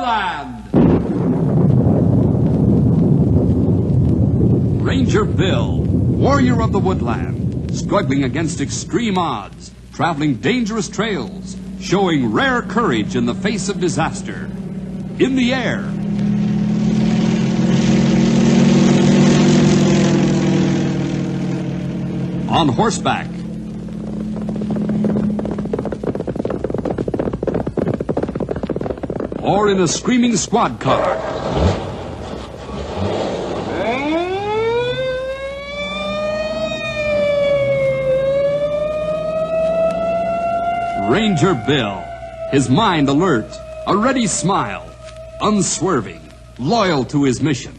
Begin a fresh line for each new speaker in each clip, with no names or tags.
woodland! Ranger Bill, warrior of the woodland, struggling against extreme odds, traveling dangerous trails, showing rare courage in the face of disaster. In the air. On horseback. Or in a screaming squad car. Ranger Bill, his mind alert, a ready smile, unswerving, loyal to his mission.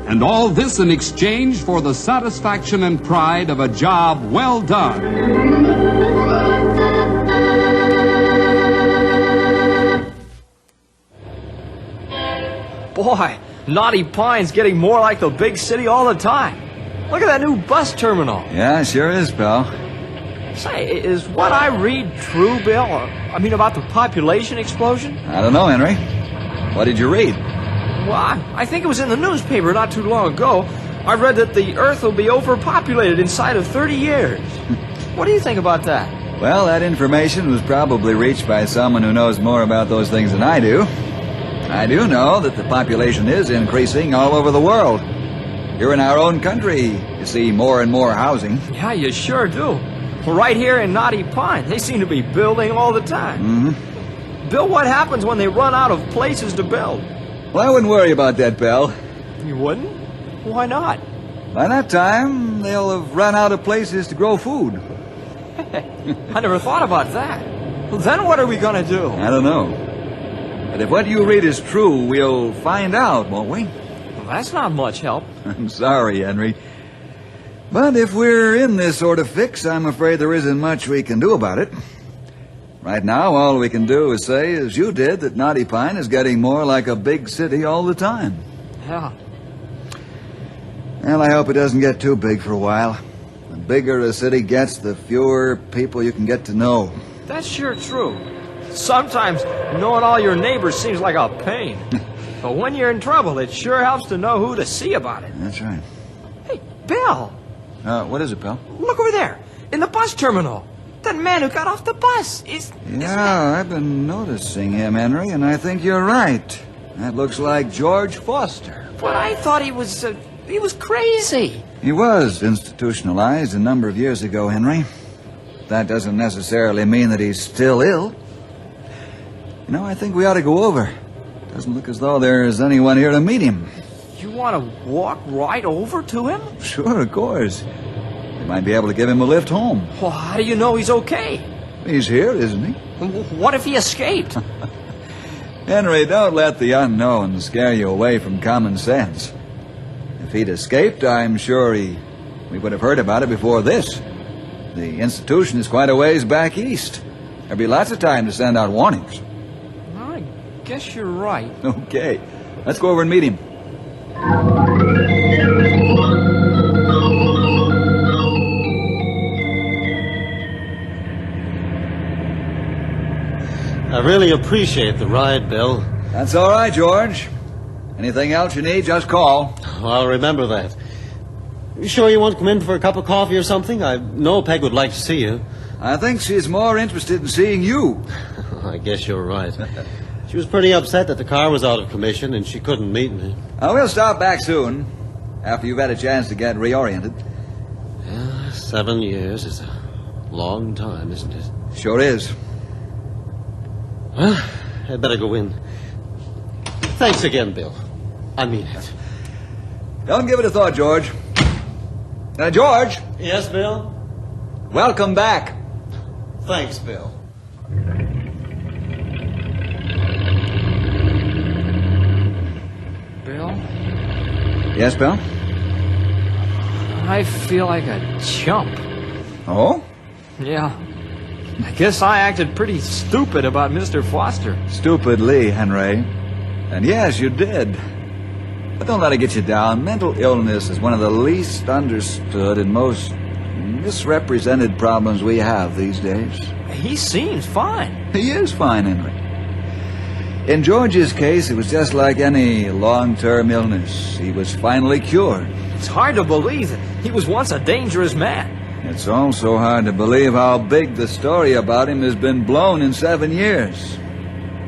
And all this in exchange for the satisfaction and pride of a job well done.
Boy, Naughty Pine's getting more like the big city all the time. Look at that new bus terminal.
Yeah, sure is, pal.
Say, is what I read true, Bill? I mean, about the population explosion?
I don't know, Henry. What did you read?
Well, I think it was in the newspaper not too long ago. I read that the Earth will be overpopulated inside of 30 years. What do you think about that?
Well, that information was probably reached by someone who knows more about those things than I do. I do know that the population is increasing all over the world. Here in our own country, you see more and more housing.
Yeah, you sure do. Well, right here in Naughty Pine, they seem to be building all the time.
Mm-hmm.
Bill, what happens when they run out of places to build?
Well, I wouldn't worry about that, pal.
You wouldn't? Why not?
By that time, they'll have run out of places to grow food.
I never thought about that. Well, then what are we going to do?
I don't know. But if what you read is true, we'll find out, won't we?
Well, that's not much help.
I'm sorry, Henry. But if we're in this sort of fix, I'm afraid there isn't much we can do about it. Right now, all we can do is say, as you did, that Naughty Pine is getting more like a big city all the time.
Yeah.
Well, I hope it doesn't get too big for a while. The bigger a city gets, the fewer people you can get to know.
That's sure true. Sometimes knowing all your neighbors seems like a pain. But when you're in trouble, it sure helps to know who to see about it.
That's right.
Hey, Bill.
What is it, pal?
Look over there, in the bus terminal. That man who got off the bus is...
Yeah, I've been noticing him, Henry, and I think you're right. That looks like George Foster.
But I thought he was crazy.
He was institutionalized a number of years ago, Henry. That doesn't necessarily mean that he's still ill. You know, I think we ought to go over. Doesn't look as though there's anyone here to meet him.
You want to walk right over to him?
Sure, of course. You might be able to give him a lift home.
Well, how do you know he's okay?
He's here, isn't he?
What if he escaped?
Henry, don't let the unknown scare you away from common sense. If he'd escaped, I'm sure we would have heard about it before this. The institution is quite a ways back east. There'll be lots of time to send out warnings.
I guess you're right.
Okay, let's go over and meet him.
I really appreciate the ride, Bill.
That's all right, George. Anything else you need, just call.
I'll remember that. You sure you won't come in for a cup of coffee or something? I know Peg would like to see you.
I think she's more interested in seeing you.
I guess you're right. She was pretty upset that the car was out of commission and she couldn't meet me.
We'll stop back soon, after you've had a chance to get reoriented.
Yeah, 7 years is a long time, isn't it?
Sure is.
Well, I'd better go in. Thanks again, Bill. I mean it.
Don't give it a thought, George. George!
Yes, Bill?
Welcome back.
Thanks, Bill.
Bill?
Yes, Bill?
I feel like a chump.
Oh?
Yeah. I guess I acted pretty stupid about Mr. Foster.
Stupidly, Henry. And yes, you did. But don't let it get you down. Mental illness is one of the least understood and most misrepresented problems we have these days.
He seems fine.
He is fine, Henry. In George's case, it was just like any long-term illness. He was finally cured.
It's hard to believe that he was once a dangerous man.
It's also hard to believe how big the story about him has been blown in 7 years.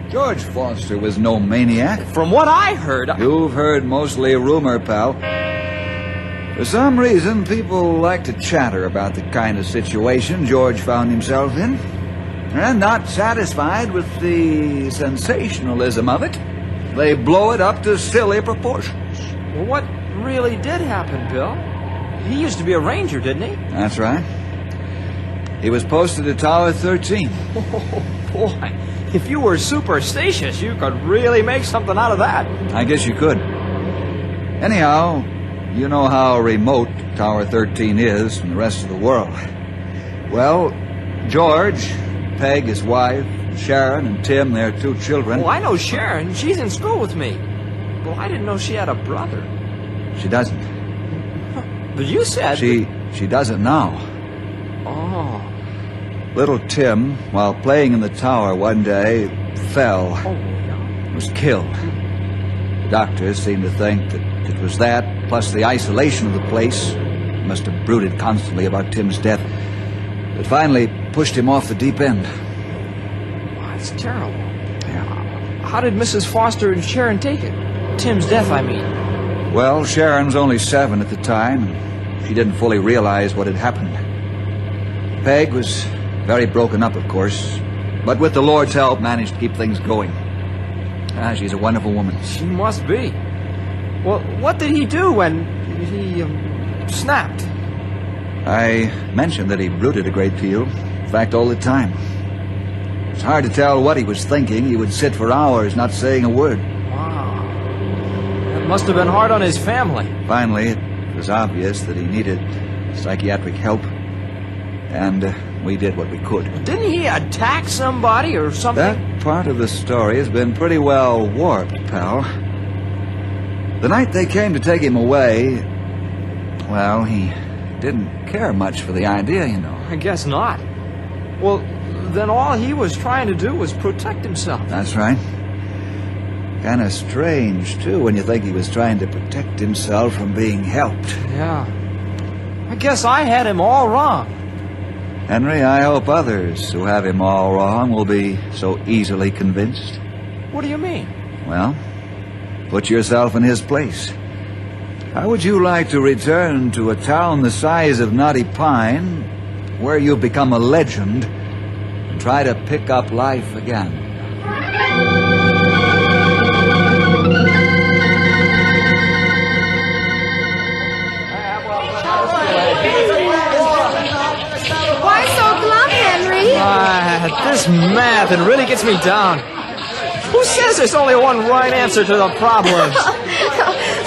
George Foster was no maniac.
From what I heard...
You've heard mostly rumor, pal. For some reason, people like to chatter about the kind of situation George found himself in. And not satisfied with the sensationalism of it, they blow it up to silly proportions.
Well, what really did happen, Bill? He used to be a ranger, didn't he?
That's right. He was posted at Tower 13.
Oh, boy. If you were superstitious, you could really make something out of that.
I guess you could. Anyhow, you know how remote Tower 13 is from the rest of the world. Well, George, Peg, his wife, Sharon, and Tim, their 2 children.
Well, I know Sharon. She's in school with me. Well, I didn't know she had a brother.
She doesn't.
But you said...
She doesn't now.
Oh.
Little Tim, while playing in the tower one day, fell.
Oh, yeah.
Was killed. The doctors seem to think that it was that, plus the isolation of the place, must have brooded constantly about Tim's death, that finally pushed him off the deep end.
Wow, it's terrible.
Yeah.
How did Mrs. Foster and Sharon take it? Tim's death, I mean.
Well, Sharon's only 7 at the time, and she didn't fully realize what had happened. Peg was very broken up, of course, but with the Lord's help managed to keep things going. She's a wonderful woman.
She must be. Well, what did he do when he snapped?
I mentioned that he brooded a great deal. In fact, all the time. It's hard to tell what he was thinking. He would sit for hours not saying a word.
Wow. That must have been hard on his family.
Finally, it was obvious that he needed psychiatric help. And we did what we could.
Didn't he attack somebody or something?
That part of the story has been pretty well warped, pal. The night they came to take him away, well, he didn't care much for the idea, you know.
I guess not. Well, then all he was trying to do was protect himself.
That's right. Kind of strange, too, when you think he was trying to protect himself from being helped.
Yeah. I guess I had him all wrong.
Henry, I hope others who have him all wrong will be so easily convinced.
What do you mean?
Well, put yourself in his place. How would you like to return to a town the size of Knotty Pine, where you've become a legend, and try to pick up life again?
Why so glum, Henry?
This math, it really gets me down. Who says there's only one right answer to the problems?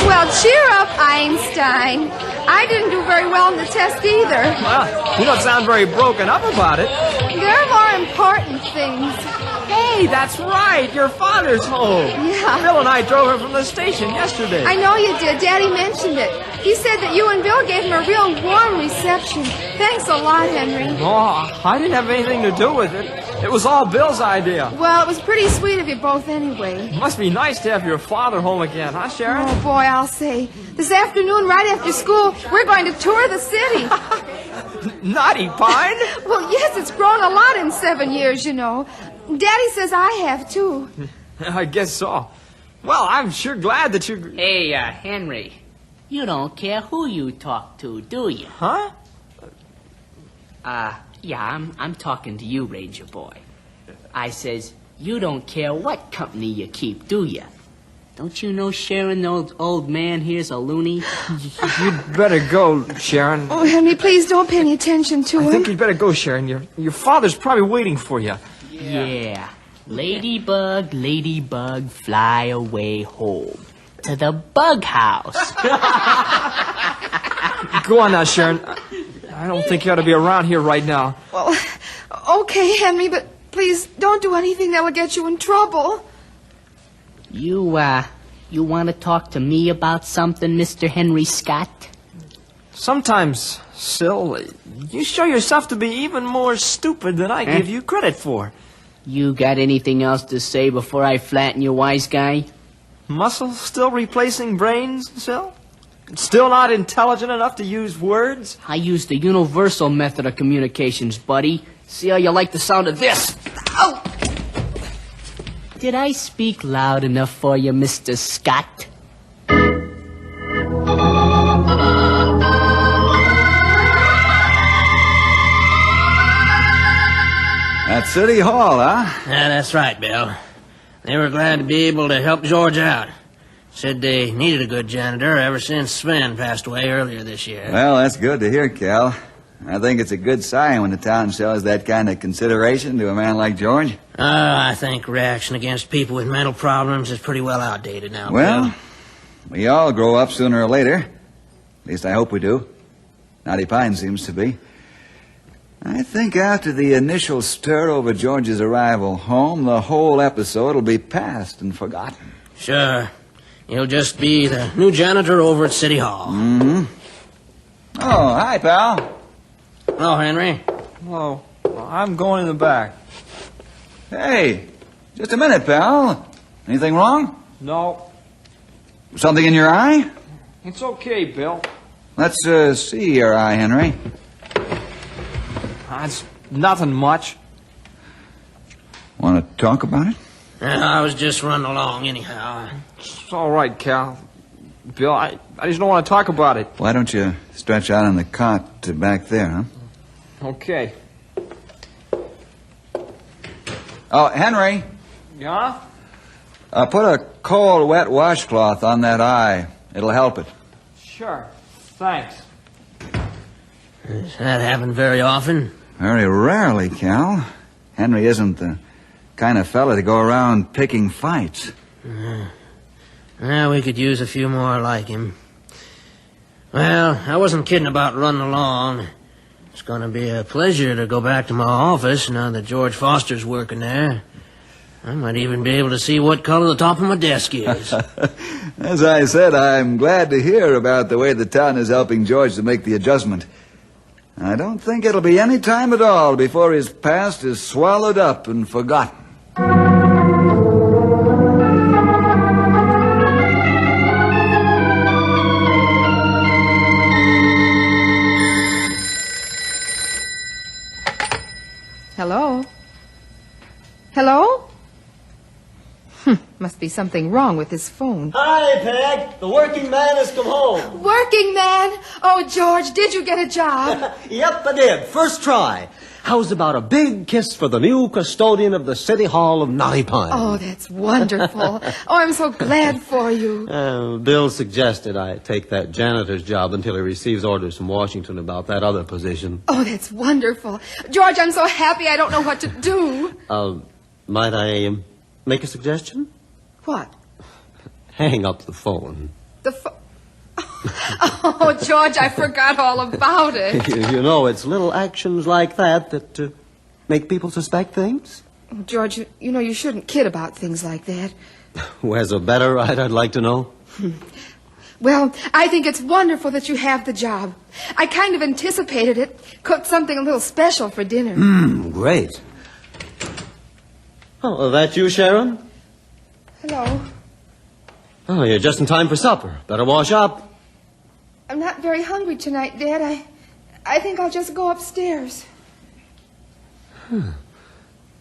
Well, cheer up, Einstein. I didn't do very well in the test either.
Well, you don't sound very broken up about it.
There are more important things.
Hey, that's right. Your father's home.
Yeah.
Bill and I drove him from the station yesterday.
I know you did. Daddy mentioned it. He said that you and Bill gave him a real warm reception. Thanks a lot, Henry.
Oh, I didn't have anything to do with it. It was all Bill's idea.
Well, it was pretty sweet of you both anyway.
It must be nice to have your father home again, huh, Sharon?
Oh, boy, I'll say. This afternoon, right after school, we're going to tour the city.
Knotty Pine?
Well, yes, it's grown a lot in 7 years, you know. Daddy says I have, too.
I guess so. Well, I'm sure glad that you...
Hey, Henry, you don't care who you talk to, do you?
Huh?
Yeah, I'm talking to you, Ranger Boy. I says, you don't care what company you keep, do you? Don't you know Sharon, the old man here's a loony?
You'd better go, Sharon.
Oh, Henry, please don't pay any attention to him.
I think you'd better go, Sharon. Your father's probably waiting for you.
Yeah. Ladybug, ladybug, fly away home. To the bug house.
Go on now, Sharon. I don't think you ought to be around here right now.
Well, okay, Henry, but please don't do anything that will get you in trouble.
You want to talk to me about something, Mr. Henry Scott?
Sometimes, Sil, you show yourself to be even more stupid than I give you credit for.
You got anything else to say before I flatten you, wise guy?
Muscle still replacing brains, Sil? Still not intelligent enough to use words?
I use the universal method of communications, buddy. See how you like the sound of this? Ow! Did I speak loud enough for you, Mr. Scott?
At City Hall, huh?
Yeah, that's right, Bill. They were glad to be able to help George out. Said they needed a good janitor ever since Sven passed away earlier this year.
Well, that's good to hear, Cal. I think it's a good sign when the town shows that kind of consideration to a man like George.
I think reaction against people with mental problems is pretty well outdated now,
Well,
Bill.
we all grow up sooner or later. At least I hope we do. Knotty Pine seems to be. I think after the initial stir over George's arrival home, the whole episode will be past and forgotten.
Sure. He'll just be the new janitor over at City Hall.
Mm-hmm. Oh, hi, pal.
Oh, Henry.
Well, I'm going in the back.
Hey, just a minute, pal. Anything wrong?
No,
Something in your eye?
it's okay, Bill.
Let's see your eye, Henry.
It's nothing much.
Want to talk about it?
I was just running along anyhow.
It's all right, Cal. Bill, I just don't want to talk about it.
Why don't you stretch out on the cot to back there, huh?
Okay.
Oh, Henry,
Yeah?
put a cold, wet washcloth on that eye. It'll help it.
Sure. Thanks.
Does that happen very often?
Very rarely, Cal. Henry isn't the kind of fella to go around picking fights.
Well, we could use a few more like him. Well, I wasn't kidding about running along. It's going to be a pleasure to go back to my office now that George Foster's working there. I might even be able to see what color the top of my desk is.
As I said, I'm glad to hear about the way the town is helping George to make the adjustment. I don't think it'll be any time at all before his past is swallowed up and forgotten.
Hello? Hello? Must be something wrong with his phone.
Hi, Peg. The working man has come home.
Working man! Oh, George, did you get a job?
Yep, I did. First try. How's about a big kiss for the new custodian of the City Hall of Knotty Pine?
Oh, that's wonderful. Oh, I'm so glad for you.
Bill suggested I take that janitor's job until he receives orders from Washington about that other position.
Oh, that's wonderful. George, I'm so happy I don't know what to do.
Might I make a suggestion?
What?
Hang up the phone.
Oh, George, I forgot all about it.
You know, it's little actions like that that make people suspect things.
Oh, George, you know you shouldn't kid about things like that.
Who has a better right, I'd like to know?
Well, I think it's wonderful that you have the job. I kind of anticipated it. Cooked something a little special for dinner.
Great. Oh, that you, Sharon?
Hello.
Oh, you're just in time for supper. Better wash up.
I'm not very hungry tonight, Dad. I think I'll just go upstairs.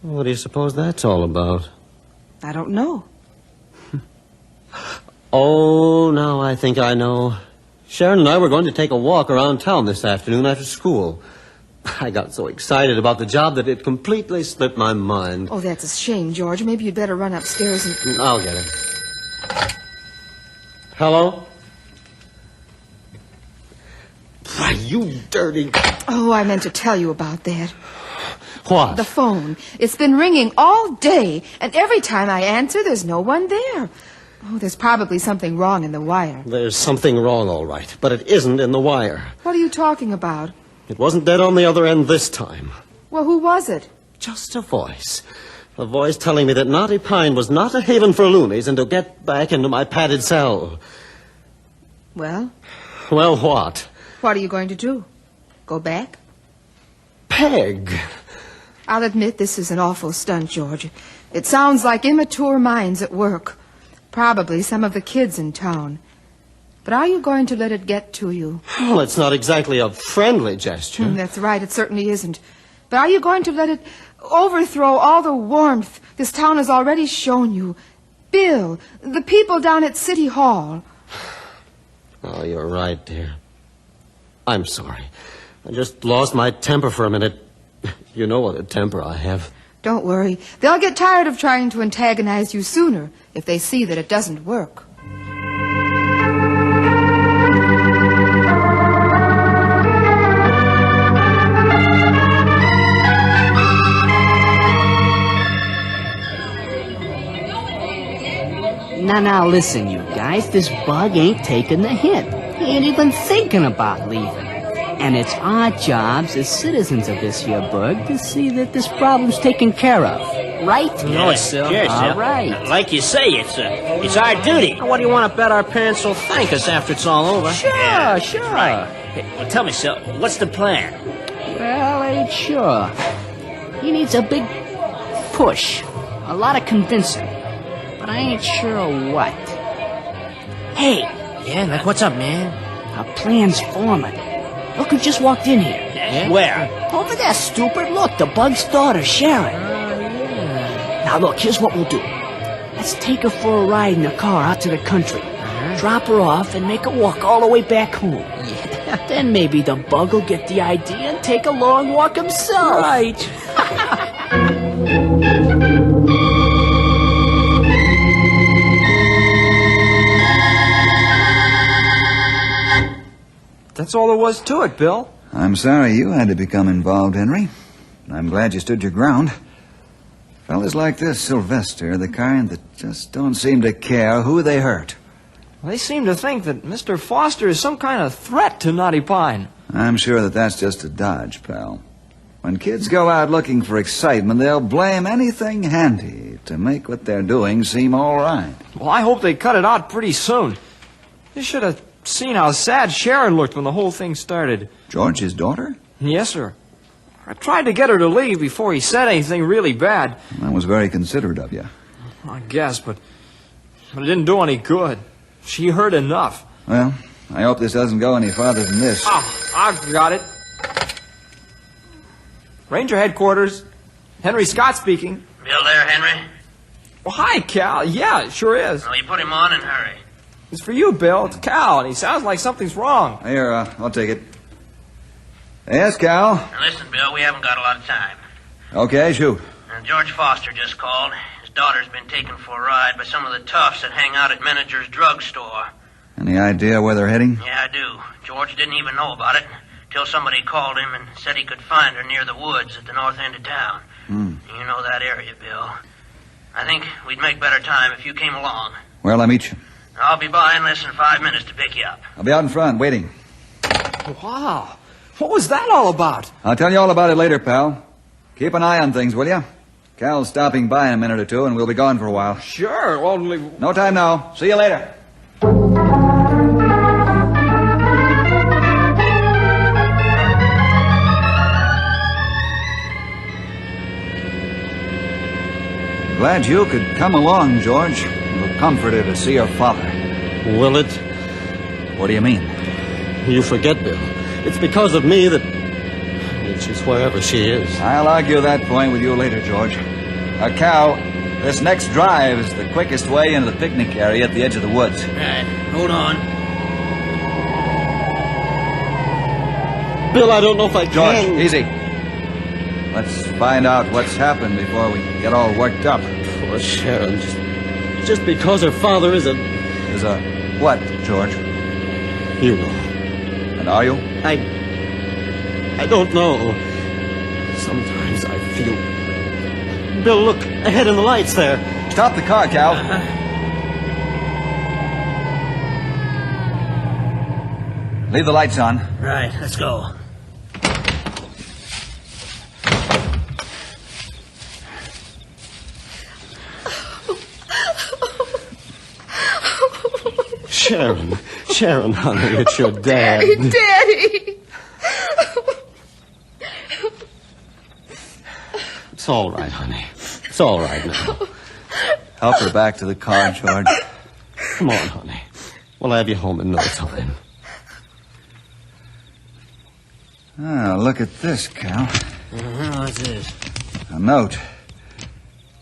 What do you suppose that's all about?
I don't know.
Oh, now I think I know. Sharon and I were going to take a walk around town this afternoon after school. I got so excited about the job that it completely slipped my mind.
Oh, that's a shame, George. Maybe you'd better run upstairs and...
I'll get him. Hello? Why, you dirty...
Oh, I meant to tell you about that.
What?
The phone. It's been ringing all day, and every time I answer, there's no one there. Oh, there's probably something wrong in the wire.
There's something wrong, all right, but it isn't in the wire.
What are you talking about?
It wasn't dead on the other end this time.
Well, who was it?
Just a voice. A voice telling me that Knotty Pine was not a haven for loonies and to get back into my padded cell.
Well?
Well, what?
What are you going to do? Go back?
Peg.
I'll admit this is an awful stunt, George. It sounds like immature minds at work. Probably some of the kids in town. But are you going to let it get to you?
Well, it's not exactly a friendly gesture.
That's right, it certainly isn't. But are you going to let it overthrow all the warmth this town has already shown you? Bill, the people down at City Hall.
Oh, you're right, dear. I'm sorry. I just lost my temper for a minute. You know what a temper I have.
Don't worry. They'll get tired of trying to antagonize you sooner if they see that it doesn't work.
Now, listen, you guys. This bug ain't taking the hint. He ain't even thinking about leaving. And it's our jobs as citizens of this here burg to see that this problem's taken care of. Right?
No, it's Sil.
Sure, all right.
Like you say, it's our duty. What do you want to bet our parents will thank us after it's all over?
Sure.
Hey, well, tell me, Sil, what's the plan?
Well, I ain't sure. He needs a big push. A lot of convincing. But I ain't sure what. Hey,
Yeah, like what's up, man?
our plan's forming. Look who just walked in here.
Yeah? Where?
Over there, stupid. Look, the bug's daughter, Sharon. Now, look, here's what we'll do. Let's take her for a ride in the car out to the country. Drop her off and make her walk all the way back home. Then maybe the bug will get the idea and take a long walk himself.
Right. That's all there was to it, Bill.
I'm sorry you had to become involved, Henry. I'm glad you stood your ground. Fellas like this, Sylvester, the kind that just don't seem to care who they hurt.
They seem to think that Mr. Foster is some kind of threat to Knotty Pine.
I'm sure that that's just a dodge, pal. When kids go out looking for excitement, they'll blame anything handy to make what they're doing seem all right.
Well, I hope they cut it out pretty soon. You should have seen how sad Sharon looked when the whole thing started.
George's daughter?
Yes, sir. I tried to get her to leave before he said anything really bad.
That was very considerate of you.
I guess, but it didn't do any good. She heard enough.
Well, I hope this doesn't go any farther than this.
Oh, I've got it. Ranger headquarters. Henry Scott speaking.
Bill there, Henry?
Well, hi, Cal. Yeah, it sure is.
Well, you put him on and hurry.
It's for you, Bill. It's Cal, and he sounds like something's wrong.
Here, I'll take it. Yes, Cal?
Now listen, Bill, we haven't got a lot of time.
Okay, shoot.
George Foster just called. His daughter's been taken for a ride by some of the toughs that hang out at Manager's drugstore.
Any idea where they're heading?
Yeah, I do. George didn't even know about it till somebody called him and said he could find her near the woods at the north end of town. You know that area, Bill. I think we'd make better time if you came along.
Where'll I meet you?
I'll be by in less than 5 minutes to pick you up.
I'll be out in front, waiting.
Wow. What was that all about?
I'll tell you all about it later, pal. Keep an eye on things, will you? Cal's stopping by in a minute or two, and we'll be gone for a while.
Sure. Well,
No time now. See you later. Glad you could come along, George. We'll comfort her to see her father.
Will it?
What do you mean?
You forget, Bill. It's because of me that she's wherever she is.
I'll argue that point with you later, George. Cal, this next drive is the quickest way into the picnic area at the edge of the woods.
Right, hold on.
Bill, I don't know if I
George,
can.
easy. Let's find out what's happened before we get all worked up.
Poor Sharon. Just because her father is a...
Is a what, George?
You know.
And are you?
I don't know. Sometimes I feel... Bill, look, ahead in the lights there.
Stop the car, Cal. Leave the lights on.
Right, let's go.
Sharon, honey, it's your dad.
Daddy!
It's all right, honey. It's all right now.
Help her back to the car, George.
Come on, honey. We'll have you home in no time.
Ah, look at this, Cal.
What's this?
A note.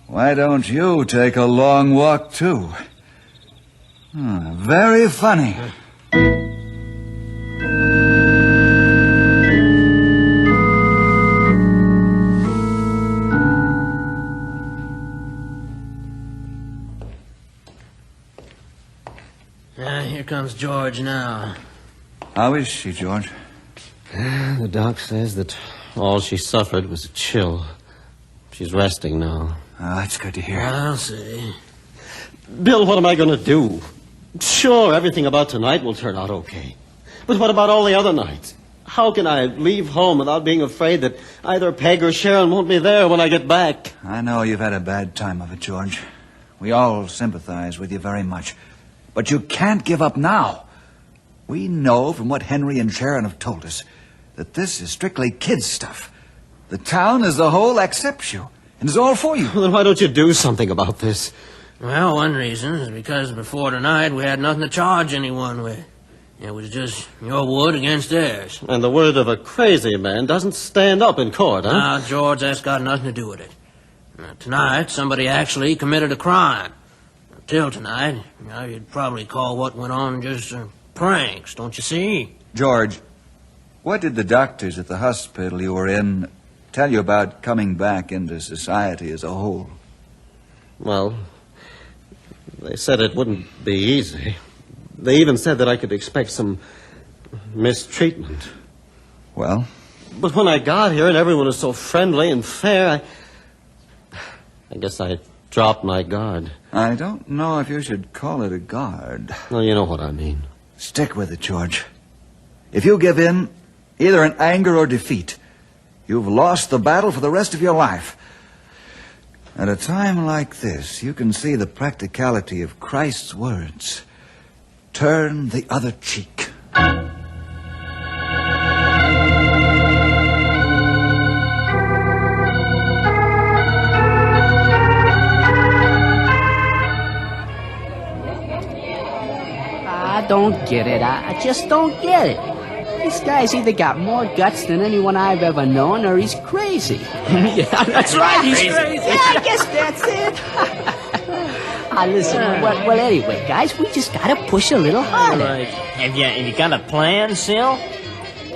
Why don't you take a long walk, too? Very funny.
Here comes George now.
How is she, George?
The doc says that all she suffered was a chill. She's resting now.
Oh, that's good to hear.
I'll see.
Bill, what am I going to do? Sure, everything about tonight will turn out okay. But what about all the other nights? How can I leave home without being afraid that either Peg or Sharon won't be there when I get back?
I know you've had a bad time of it, George. We all sympathize with you very much. But you can't give up now. We know from what Henry and Sharon have told us that this is strictly kids' stuff. The town as a whole accepts you and is all for you.
Well, then why don't you do something about this?
Well, one reason is because before tonight we had nothing to charge anyone with. It was just your word against theirs.
And the word of a crazy man doesn't stand up in court, huh?
Now, George, that's got nothing to do with it. Now, tonight, somebody actually committed a crime. Till tonight, you'd probably call what went on just pranks, don't you see?
George, what did the doctors at the hospital you were in tell you about coming back into society as a whole?
Well, they said it wouldn't be easy. They even said that I could expect some mistreatment.
Well?
But when I got here and everyone was so friendly and fair, I guess I dropped my guard.
I don't know if you should call it a guard.
Well, you know what I mean.
Stick with it, George. If you give in, either in anger or defeat, you've lost the battle for the rest of your life. At a time like this, you can see the practicality of Christ's words. Turn the other cheek.
I don't get it. I just don't get it. This guy's either got more guts than anyone I've ever known, or he's crazy.
Yeah, that's right. He's crazy.
Yeah, I guess that's it. Listen, well, anyway, guys, we just gotta push a little harder.
Right. Have you got a plan, Sil?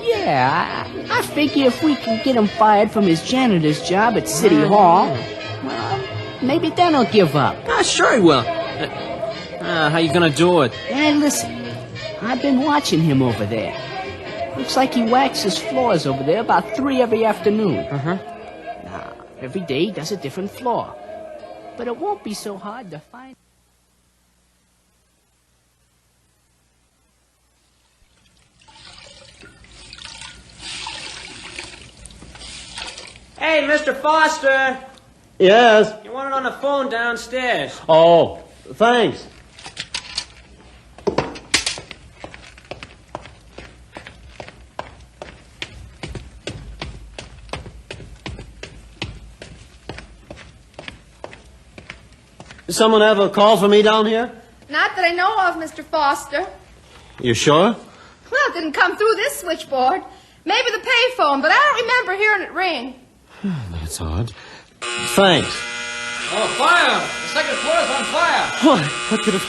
Yeah, I figure if we can get him fired from his janitor's job at City Hall, well, maybe then he'll give up.
Sure he will. How you gonna do it?
Hey, listen, I've been watching him over there. Looks like he waxes floors over there about 3 every afternoon. Now, every day he does a different floor. But it won't be so hard to find.
Hey, Mr. Foster.
Yes.
You want it on the phone downstairs.
Oh, thanks. Does someone have a call for me down here?
Not that I know of, Mr. Foster.
You sure?
Well, it didn't come through this switchboard. Maybe the payphone, but I don't remember hearing it ring.
That's odd. Thanks.
Oh, fire! The second floor's on fire.
What? What could have...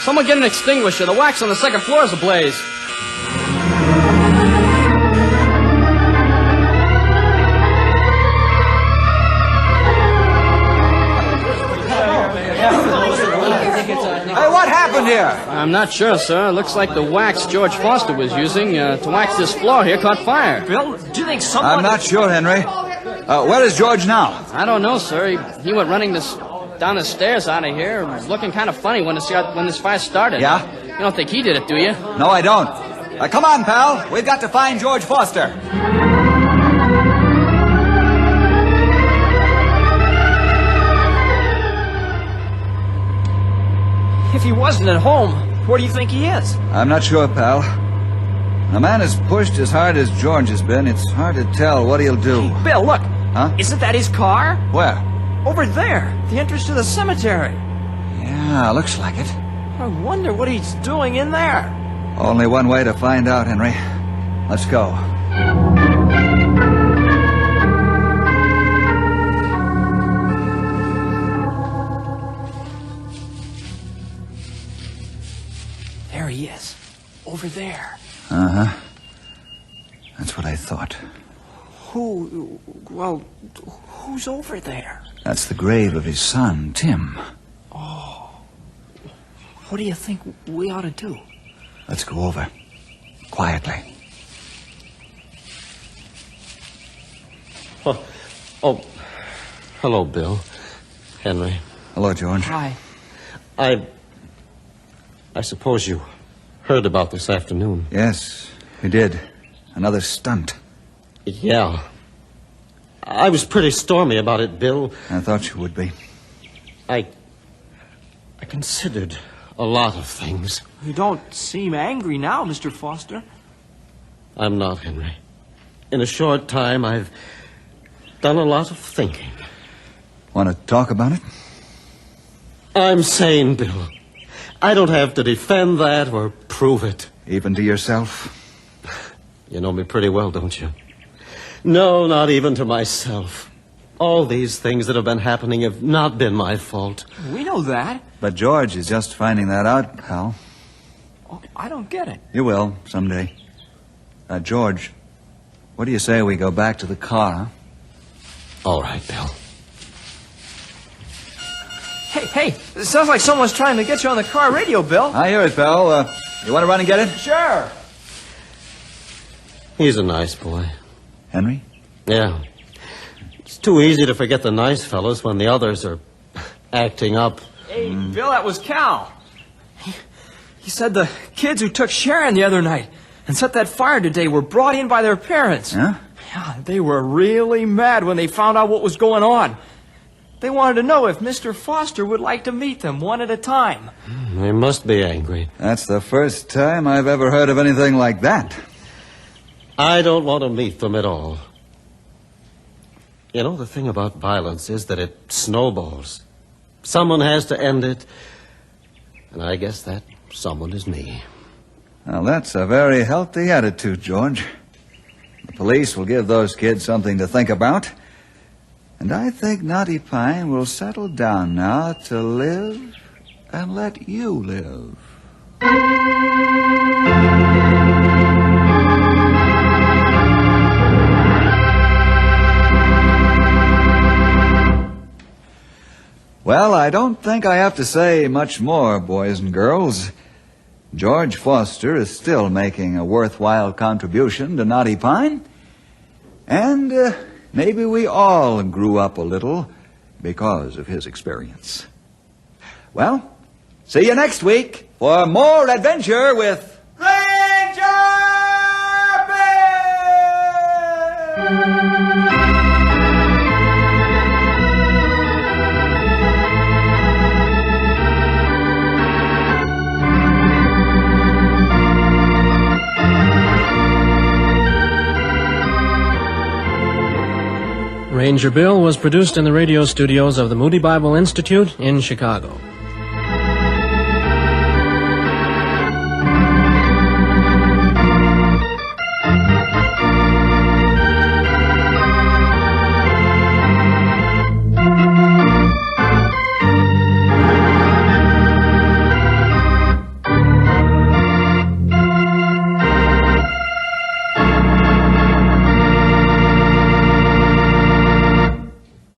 Someone get an extinguisher. The wax on the second floor is ablaze.
Hey, what happened here?
I'm not sure, sir. Looks like the wax George Foster was using to wax this floor here caught fire. Bill, do you think someone...
I'm not sure, Henry. Where is George now?
I don't know, sir. He went running down the stairs out of here. It was looking kind of funny when this fire started.
Yeah?
You don't think he did it, do you?
No, I don't. Come on, pal. We've got to find George Foster.
If he wasn't at home, where do you think he is?
I'm not sure, pal. When a man is pushed as hard as George has been, it's hard to tell what he'll do.
Bill, look.
Huh?
Isn't that his car?
Where?
Over there, the entrance to the cemetery.
Yeah, looks like it.
I wonder what he's doing in there.
Only one way to find out, Henry. Let's go.
There he is. Over there.
Uh-huh. That's what I thought.
Who's over there?
That's the grave of his son, Tim.
What do you think we ought to do?
Let's go over. Quietly.
Oh, hello, Bill. Henry.
Hello, George.
Hi.
I suppose you heard about this afternoon.
Yes, we did. Another stunt.
Yeah. I was pretty stormy about it, Bill.
I thought you would be.
I considered a lot of things.
You don't seem angry now, Mr. Foster.
I'm not, Henry. In a short time, I've done a lot of thinking.
Want to talk about it?
I'm sane, Bill. I don't have to defend that or prove it.
Even to yourself?
You know me pretty well, don't you? No, not even to myself. All these things that have been happening have not been my fault.
We know that.
But George is just finding that out, pal.
Oh, I don't get it.
You will, someday. George, what do you say we go back to the car, huh?
All right, Bill.
Hey, it sounds like someone's trying to get you on the car radio, Bill.
I hear it, pal. You want to run and get it?
Sure.
He's a nice boy.
Henry?
Yeah. It's too easy to forget the nice fellows when the others are acting up.
Hey, Bill, that was Cal. He said the kids who took Sharon the other night and set that fire today were brought in by their parents.
Huh?
Yeah, they were really mad when they found out what was going on. They wanted to know if Mr. Foster would like to meet them one at a time.
They must be angry.
That's the first time I've ever heard of anything like that.
I don't want to meet them at all. You know, the thing about violence is that it snowballs. Someone has to end it, and I guess that someone is me.
Now, that's a very healthy attitude, George. The police will give those kids something to think about. And I think Knotty Pine will settle down now to live and let you live. Well, I don't think I have to say much more, boys and girls. George Foster is still making a worthwhile contribution to Knotty Pine. And maybe we all grew up a little because of his experience. Well, see you next week for more adventure with Ranger Bill!
Ranger Bill was produced in the radio studios of the Moody Bible Institute in Chicago.